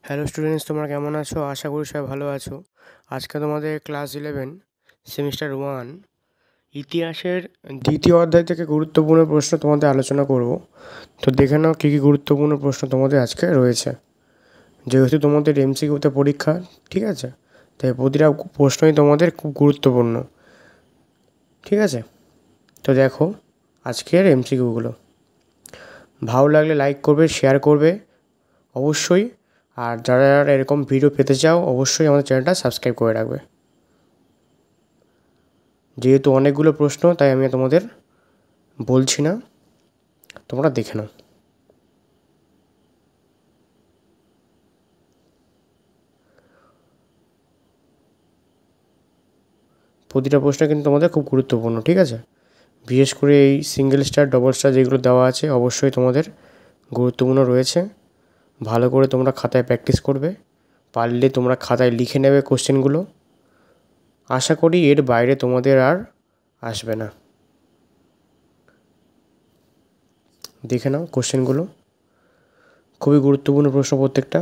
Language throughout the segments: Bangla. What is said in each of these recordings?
হ্যালো স্টুডেন্টস, তোমরা কেমন আছো? আশা করি সবাই ভালো আছো। আজকে তোমাদের ক্লাস 11 সেমিস্টার 1 ইতিহাসের দ্বিতীয় অধ্যায় থেকে গুরুত্বপূর্ণ প্রশ্ন তোমাদের আলোচনা করব। তো দেখে নাও কী কী গুরুত্বপূর্ণ প্রশ্ন তোমাদের আজকে রয়েছে। যেহেতু তোমাদের এমসিকিউতে পরীক্ষা, ঠিক আছে, তাই প্রতিটা প্রশ্নই তোমাদের খুব গুরুত্বপূর্ণ, ঠিক আছে। তো দেখো আজকের এমসিকিউগুলো। ভালো লাগলে লাইক করবে, শেয়ার করবে অবশ্যই। আর যারা যারা এরকম ভিডিও পেতে চাও অবশ্যই আমাদের চ্যানেলটা সাবস্ক্রাইব করে রাখবে। যেহেতু অনেকগুলো প্রশ্ন তাই আমি তোমাদের বলছি না, তোমরা দেখে নাও। প্রতিটা প্রশ্ন কিন্তু তোমাদের খুব গুরুত্বপূর্ণ, ঠিক আছে। বিশেষ করে এই সিঙ্গেল স্টার ডবল স্টার যেগুলো দেওয়া আছে অবশ্যই তোমাদের গুরুত্বপূর্ণ রয়েছে। ভালো করে তোমরা খাতায় প্র্যাকটিস করবে, পারলে তোমরা খাতায় লিখে নেবে কোশ্চেনগুলো। আশা করি এর বাইরে তোমাদের আর আসবে না। দেখে নাও কোশ্চেনগুলো, খুবই গুরুত্বপূর্ণ প্রশ্ন প্রত্যেকটা।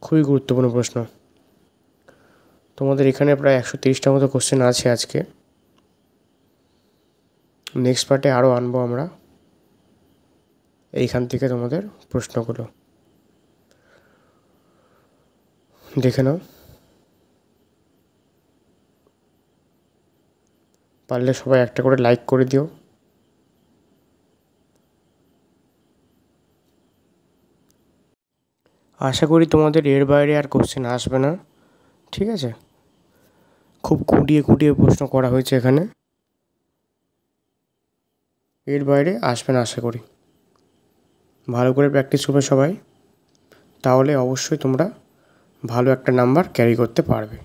খুবই গুরুত্বপূর্ণ প্রশ্ন। তোমাদের এখানে প্রায় 130টার মতো কোশ্চেন আছে আজকে। নেক্সট পার্টে আরও আনবো আমরা এইখান থেকে তোমাদের প্রশ্নগুলো। দেখে নাও, পারলে সবাই একটা করে লাইক করে দিও। আশা করি তোমাদের এর বাইরে আর কোশ্চেন আসবে না, ঠিক আছে। খুব খুঁটিয়ে খুঁটিয়ে প্রশ্ন করা হয়েছে এখানে, এর বাইরে আসবে না আশা করি। ভালো করে প্র্যাকটিস করবে সবাই, তাহলে অবশ্যই তোমরা ভালো একটা নাম্বার ক্যারি করতে পারবে।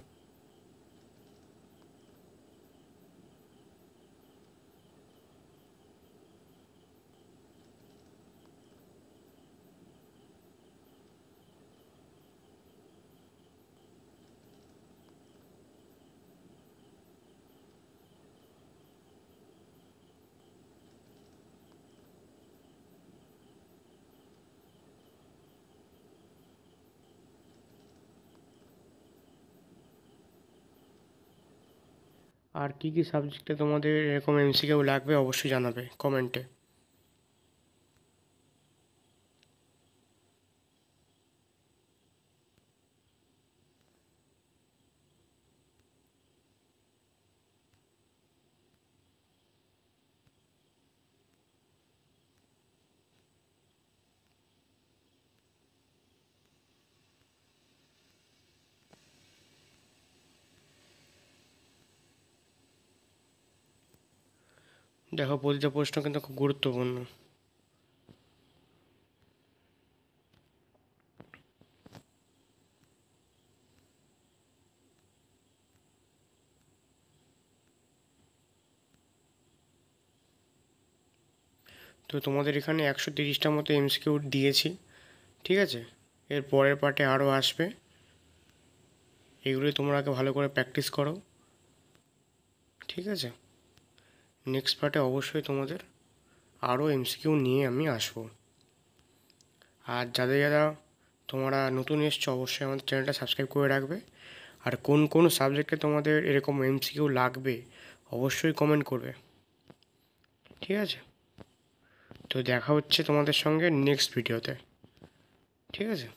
আর কী কী সাবজেক্টে তোমাদের এরকম এমসিকিউ লাগবে অবশ্যই জানাবে কমেন্টে। দেখো প্রতিটা প্রশ্ন কিন্তু খুব গুরুত্বপূর্ণ। তো তোমাদের এখানে 130টার মতো এমসিকিউ দিয়েছি, ঠিক আছে। এর পরের পার্টে আরও আসবে, এগুলোই তোমরা আগে ভালো করে প্র্যাকটিস করো, ঠিক আছে। নেক্সট পার্টে অবশ্যই তোমাদের আরও এমসিকিউ নিয়ে আমি আসবো। আর যারা যারা তোমরা নতুন এসছো অবশ্যই আমাদের চ্যানেলটা সাবস্ক্রাইব করে রাখবে। আর কোন কোন সাবজেক্টে তোমাদের এরকম এমসিকিউ লাগবে অবশ্যই কমেন্ট করবে, ঠিক আছে। তো দেখা হচ্ছে তোমাদের সঙ্গে নেক্সট ভিডিওতে, ঠিক আছে।